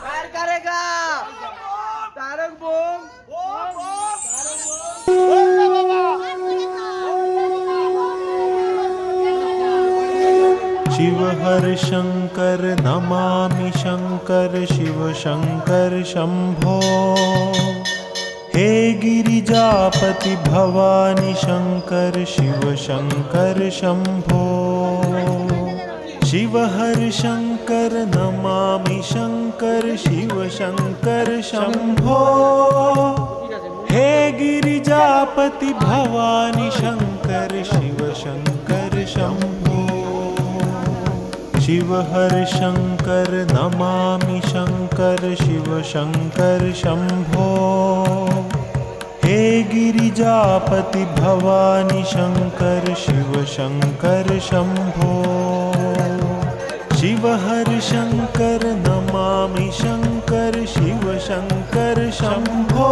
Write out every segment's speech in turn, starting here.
Fire करेगा तारक बम शिव हर शंकर नमामि शंकर शिव शंकर शंभो। हे गिरिजापति भवानी शंकर शिव शंकर शंभो। शिव हर शंकर नमामि शंकर शिव शंकर शंभो। हे गिरिजापति भवानी शंकर शिव शंकर शंभो। शिव हर शंकर नमामि शंकर शिव शंकर शंभो। हे गिरिजापति भवानी शंकर शिव शंकर शंभो। शिव हर शंकर नमामि शंकर शिव शंकर शंभो।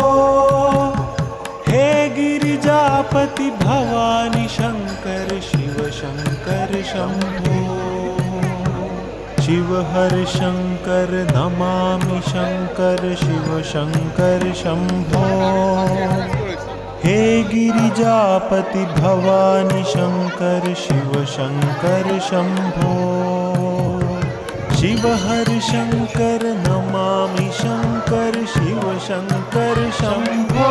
हे गिरिजापति भवानी शंकर शिव शंकर शंभो। शिव हर शंकर नमामि शंकर शिव शंकर शंभो। हे गिरिजापति भवानी शंकर शिव शंकर शंभो। शिव हर शंकर नमामि शंकर शिव शंकर शंभो।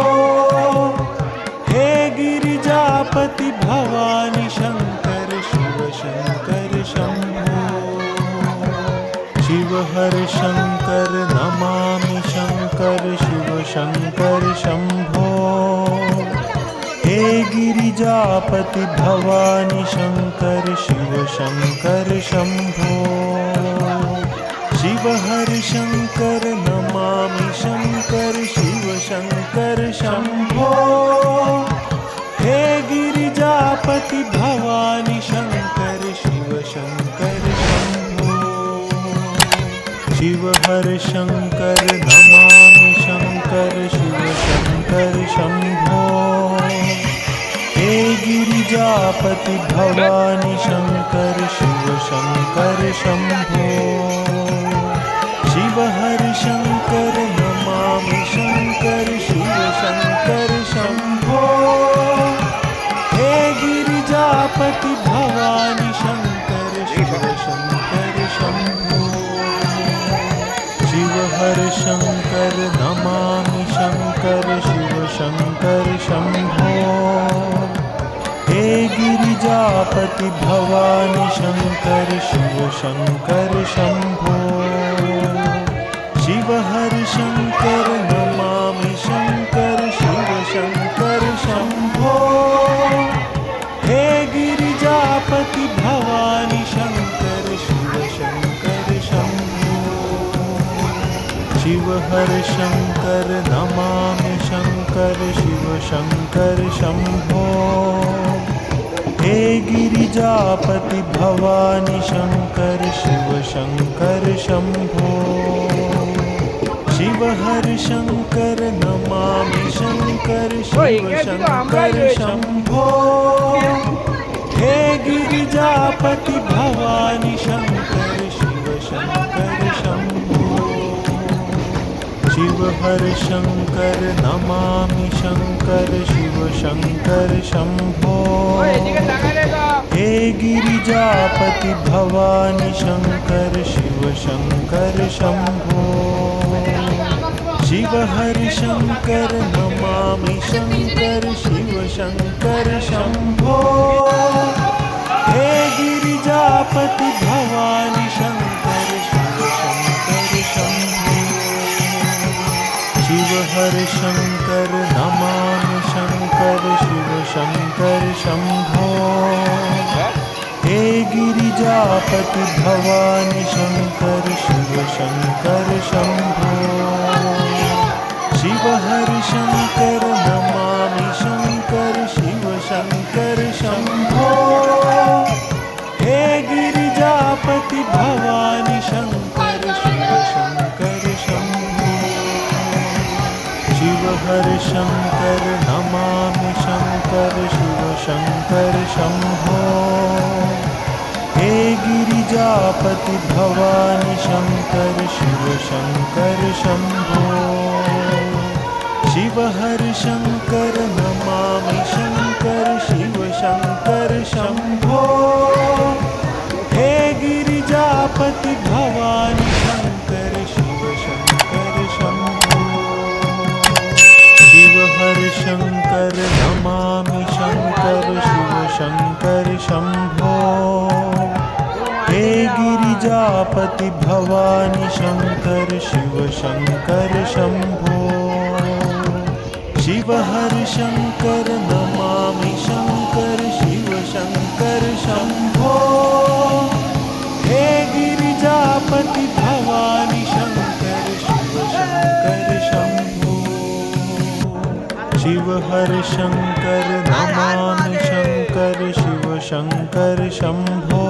हे गिरिजापति भवानी शंकर शिव शंकर शंभो। शिव हर शंकर नमामि शंकर शिव शंकर शंभो। हे गिरिजापति भवानी शंकर शिव शंकर शंभो। शिव हर शंकर नमामि शंकर शिव शंकर शंभो। हे गिरिजापति भवानी शंकर शिव शंकर शंभो। शिव हर शंकर नमामि शंकर शिव शंकर शंभो। हे गिरिजापति भवानी शंकर शिव शंकर शंभो। शिव हर शंकर नमामि शंकर शिव शंकर शंभो। हे गिरिजापति भवानी शंकर शिव शंकर शंभो। शिव हर शंकर नमामि शंकर शिव शंकर शंभो। हे गिरिजापति भवानी शंकर शिव शंकर शंभो। शिव हर शंकर नमामि शंकर शिव शंकर शंभो। हे गिरिजापति भवानी शंकर शिव शंकर शंभो। शिव हर शंकर नमामि शंकर शिव शंकर शंभो। हे गिरिजापति भवानी शंकर शिव शंकर शंभो। शिव हर शंकर नमामि शंकर शिव शंकर शंभो। हे गिरिजापति भवानी शंकर शिव शंकर शंभो। शिव हर शंकर नमामि शंकर शिव शंकर शंभो। हे गिरिजापति भवानी शंकर शिव शंकर शंभो। शिव हर शंकर नमामि शंकर शिव शंकर शंभो। हे गिरिजापति भवानी शंकर शिव शंकर शंभो। शिव हर शंकर नमामि शंकर शिव शंकर शंभो। हे गिरिजापति भवानी शंकर शिव शंकर शंभो। शिव हर शंकर नमामि शंकर शिव शंकर शंभो। हे गिरिजापति भवानी शंकर शिव शंकर शंभो। शिव हर शंकर नमामि शङ्कर शम्भो हे गिरिजापति भवानि शङ्कर शिव शङ्कर शम्भो शिव हर शङ्कर नमामि शङ्कर शिव शङ्कर शम्भो हे गिरिजापति भवानि शङ्कर शिव शङ्कर शम्भो शिव हर शङ्कर नमामि शङ्कर शिव शङ्कर शम्भो हे गिरिजापति भवानि शङ्कर शिव शङ्कर शम्भो शिव हर शङ्कर नमामि शङ्कर शिव शङ्कर शम्भो हे गिरिजापति भवानि शङ्कर शिव शङ्कर शम्भो शिव हर शङ्कर नमामि शङ्कर शिव शङ्कर शम्भो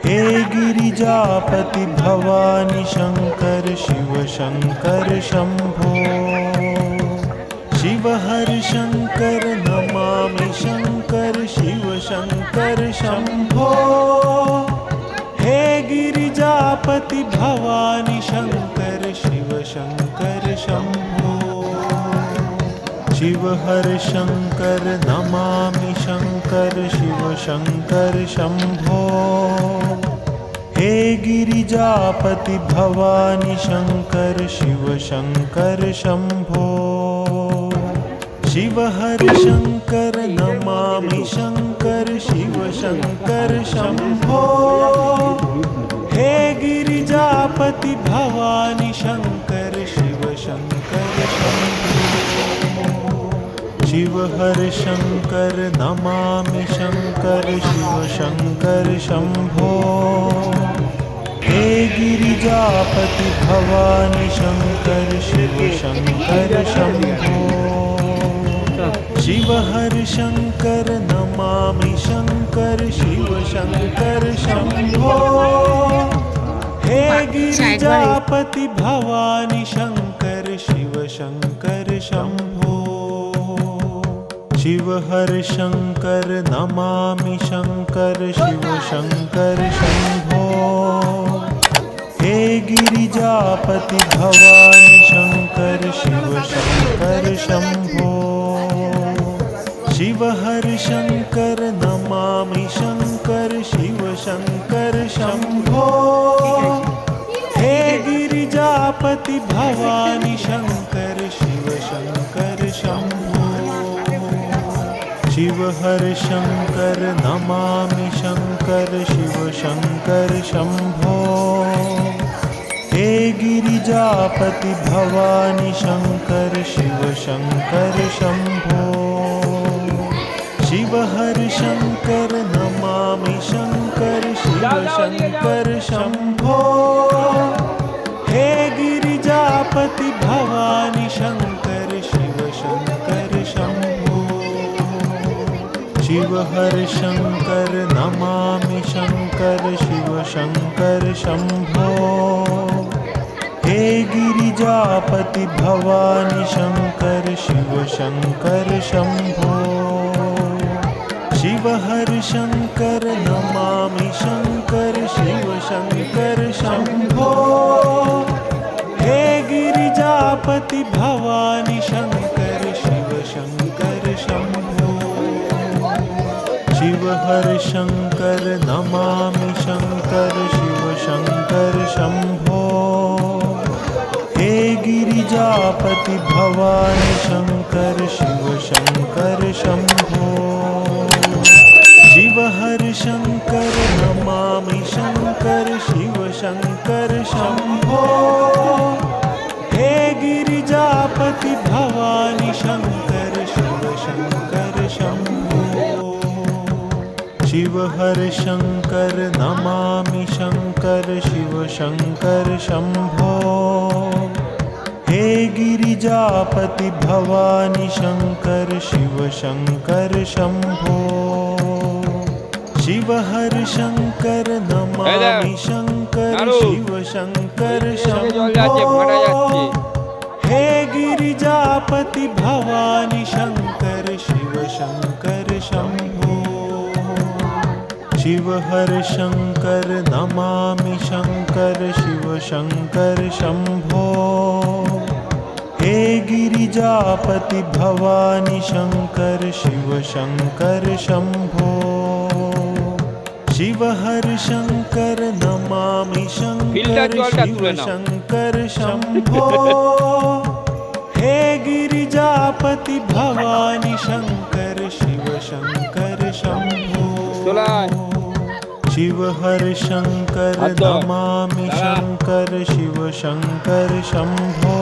हे गिरिजापति भवानि शङ्कर शिव शङ्कर शम्भो शिव हर शङ्कर नमामि शङ्कर शिव शङ्कर शम्भो हे गिरिजापति भवानि शङ्कर शिव शङ्कर शम्भो शिव हर शङ्कर नमामि शङ्कर शिव शङ्कर शम्भो हे गिरिजापति भवानि शङ्कर शिव शङ्कर शम्भो शिव हर शङ्कर नमामि शङ्कर शिव शङ्कर शम्भो हे गिरिजापति भवानि शङ्कर शिव शङ्कर शम्भो शिव हर शङ्कर नमामि शङ्कर शिव शङ्कर शम्भो हे गिरिजापति भवानि शङ्कर शिव शङ्कर शम्भो शिव हर शङ्कर नमामि शङ्कर शिव शङ्कर शम्भो हे गिरिजापति भवानि शङ्कर शिव शङ्कर शम्भो शिव हर शङ्कर नमामि शङ्कर शिव शङ्कर शम्भो हे गिरिजापति भवानि शङ्कर शिव शङ्कर शम्भो शिव हर शङ्कर नमामि शङ्कर शिव शङ्कर शम्भो हे गिरिजापति भवानि शङ्कर शिव शङ्कर शम्भो शिव हर शङ्कर नमामि शङ्कर शिव शङ्कर शम्भो हे गिरिजापति भवानि शङ्कर शिव शङ्कर शम्भो शिव हर शङ्कर नमामि शङ्कर शिव शङ्कर शम्भो हे गिरिजापति भवानि शङ्कर शिव शङ्कर शम्भो शिव हर शङ्कर नमामि शङ्कर शिव शङ्कर शम्भो हे गिरिजापति भवानि शङ्कर शिव शङ्कर शम्भो शिव हर शङ्कर नमामि शङ्कर शिव शङ्कर शम्भो हे गिरिजापति भवानि शङ्कर शिव शङ्कर शम्भो शिव हर शङ्कर नमामि शङ्कर शिव शङ्कर शम्भो हे गिरिजापति भवानि शङ्कर शिव शङ्कर शम्भो शिव हर शङ्कर नमामि शङ्कर शिव शङ्कर शम्भो हे गिरिजापति भवानि शङ्कर शिव शङ्कर शम्भो शिव हर शङ्कर नमामि शङ्कर शिव शङ्कर शम्भो हे गिरिजापति भवानि शङ्कर शिव शङ्कर शम्भो शिव हर शङ्कर नमामि शङ्कर शिव शङ्कर शम्भो हे गिरिजापति भवानि शङ्कर शिव शङ्कर शम्भो शिव हर शङ्कर नमामि शङ्कर शिव शङ्कर शम्भो हे गिरिजापति भवानी शङ्कर शिव शङ्कर शम्भो शिव हर शङ्कर नमामि शङ्कर शिव शङ्कर शम्भो हे गिरिजापति भवानी शङ्कर शिव शङ्कर शम्भो शिव हर शङ्कर नमामि शङ्कर शिव शङ्कर शम्भो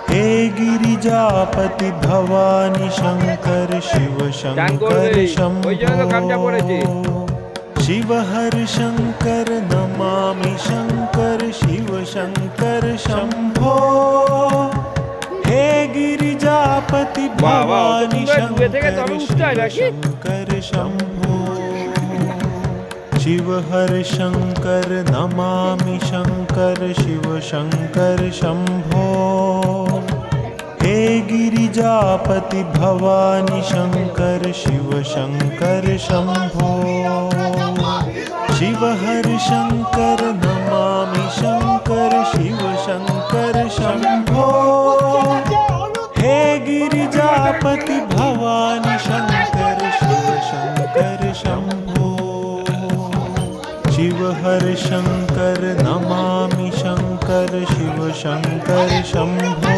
हे गिरिजापति भवानी शङ्कर शिव शङ्कर शम्भो शिव हर शङ्कर नमामि शङ्कर शिव शङ्कर शम्भो हे गिरिजापति भवानी शङ्कर शङ्कर शम्भो शिव हर शङ्कर नमामि शङ्कर शिव शङ्कर शम्भो हे गिरिजापति भवानी शङ्कर शिव शङ्कर शम्भो शिव हर शङ्कर नमामि शङ्कर शिव शङ्कर शम्भो हे गिरिजापति भवानी शङ्कर शिव शङ्कर शम्भो शिव हर शङ्कर नमामि शङ्कर शिव शङ्कर शम्भो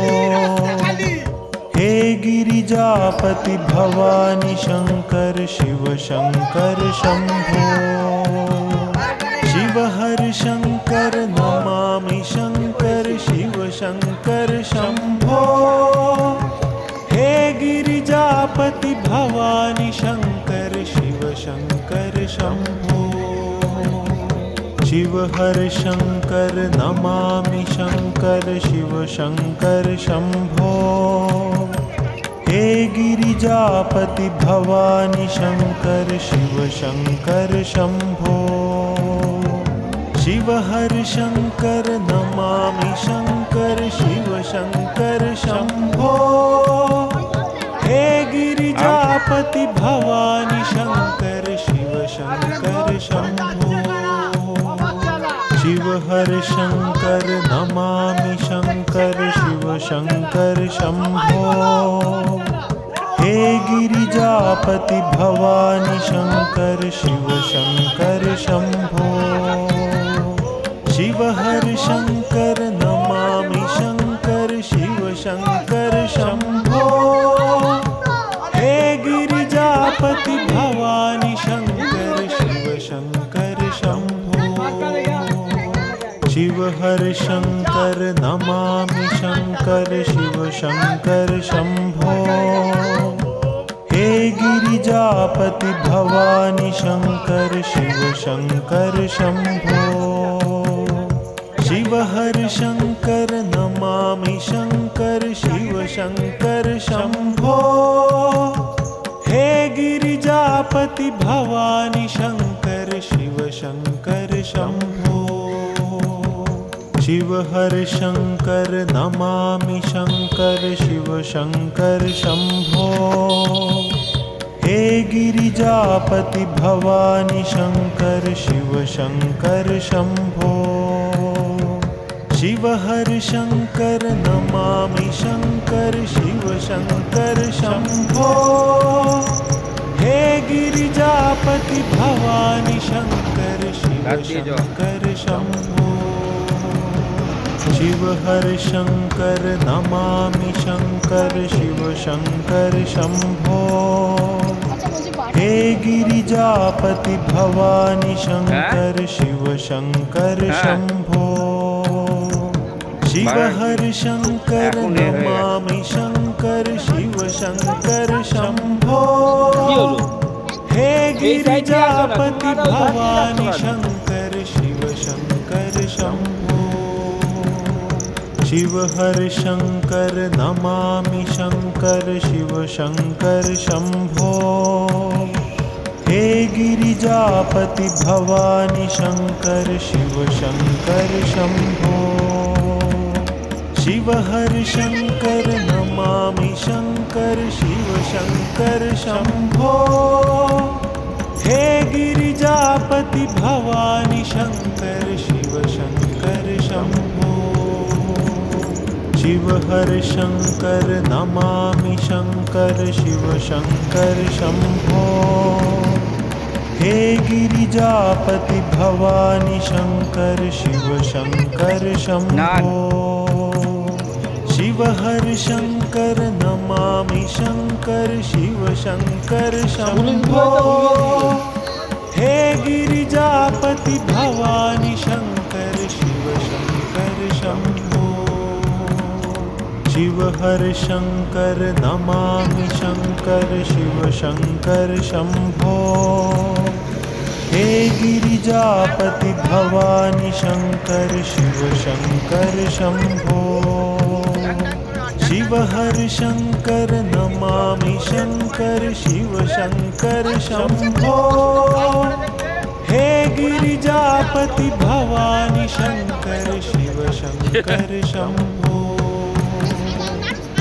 हे गिरिजापति भवानी शङ्कर शिव शङ्कर शम्भो शिव हर शङ्कर नमामि शङ्कर शिव शङ्कर शम्भो हे गिरिजापति भवानी शङ्कर शिव शङ्कर शम्भो शिव हर शङ्कर नमामि शङ्कर शिव शङ्कर शम्भो हे गिरिजापति भवानी शङ्कर शिव शङ्कर शम्भो शिव हर शङ्कर नमामि शङ्कर शिव शङ्कर शम्भो हे गिरिजापति भवानी शङ्कर शिव शङ्कर शम्भो शिव हर शङ्कर नमामि शङ्कर शिव शङ्कर शम्भो हे गिरिजापति भवानी शङ्कर शिव शङ्कर शम्भो शिव हर शङ्कर नमामि शङ्कर शिव शङ्कर शम्भो हे गिरिजापति भवानी शङ्कर शिव शङ्कर शम्भो शिव हर शङ्कर नमामि शङ्कर शिव शङ्कर शम्भो हे गिरिजापति भवानी शङ्कर शिव शङ्कर शम्भो शिव हर शङ्कर नमामि शङ्कर शिव शङ्कर शम्भो हे गिरिजापति भवानी शङ्कर शिव शङ्कर शम्भो शिव हर शङ्कर नमामि शङ्कर शिव शङ्कर शम्भो हे गिरिजापति भवानी शङ्कर शिव शङ्कर शम्भो शिव हर शङ्कर नमामि शङ्कर शिव शङ्कर शम्भो हे गिरिजापति भवानी शङ्कर शिव शङ्कर शम्भो शिव हर शङ्कर नमामि शङ्कर शिव शङ्कर शम्भो हे गिरिजापति भवानी शङ्कर शिव शङ्कर शम्भो शिव हर शङ्कर नमामि शङ्कर शिव शङ्कर शम्भो हे गिरिजापति भवानी शङ्कर शिव शङ्कर शम्भो शिव हर शङ्कर नमामि शङ्कर शिव शङ्कर शम्भो हे गिरिजापति भवानी शङ्कर शिव शङ्कर शम्भो शिव हर शङ्कर नमामि नमामि शङ्कर शिव शङ्कर शम्भो हे गिरिजापति भवानि शङ्कर शिव शङ्कर शम्भो शिव हर शङ्कर नमामि शङ्कर शिव शङ्कर शम्भो हे गिरिजापति भवानि शङ्कर शिव शङ्कर शम्भो शिव हर शङ्कर नमामि शङ्कर शिव शङ्कर शम्भो हे गिरिजापति भवानि शङ्कर शिव शङ्कर शम्भो शिव हर शङ्कर नमामि शङ्कर शिव शङ्कर शम्भो हे गिरिजापति भवानि शङ्कर शिव शङ्कर शम्भो शिव हर शङ्कर नमामि शङ्कर शिव शङ्कर शम्भो हे गिरिजापति भवानि शङ्कर शिव शङ्कर शम्भो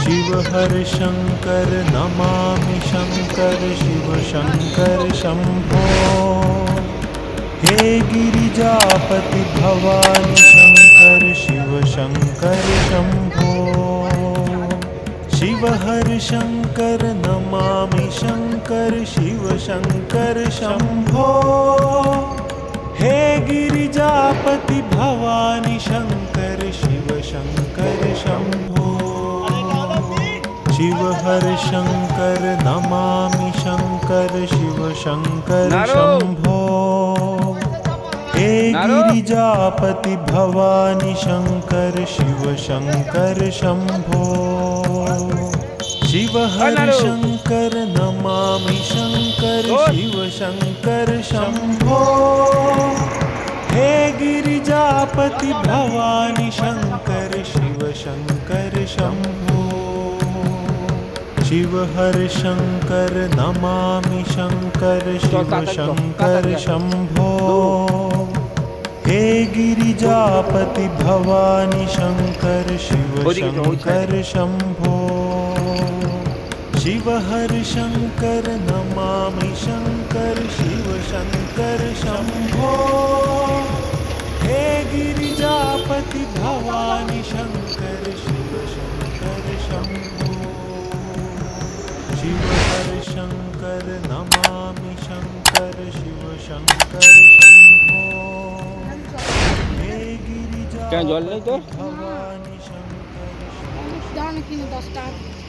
शिव हर शङ्कर नमामि शङ्कर शिव शङ्कर शम्भो हे गिरिजापति भवानि शङ्कर शिव शङ्कर शम्भो शिव हर शङ्कर नमामि शङ्कर शिव शङ्कर शम्भो हे गिरिजापति भवानि शङ्कर शिव शङ्कर शम्भो शिव हर शङ्कर नमामि शङ्कर शिव शङ्कर शम्भो हे गिरिजापति भवानि शङ्कर शिव शङ्कर शम्भो शिव हर शङ्कर नमामि शङ्कर शिव शङ्कर शम्भो हे गिरिजापति भवानि शङ्कर शिव शङ्कर शम्भो शिव हर शङ्कर नमामि शङ्कर शिव शङ्कर शम्भो हे गिरिजापति भवानि शङ्कर शिव शङ्कर शम्भो शिव हर शङ्कर नमामि शङ्कर शिव शङ्कर शम्भो हे गिरिजापति भवानि शङ्कर शिव शङ्कर शम्भो शिव हर शङ्कर नमामि शङ्कर शिव शङ्कर शम्भो हे गिरिजापति भवानि शङ्कर দাও না কিনে 10 টাকা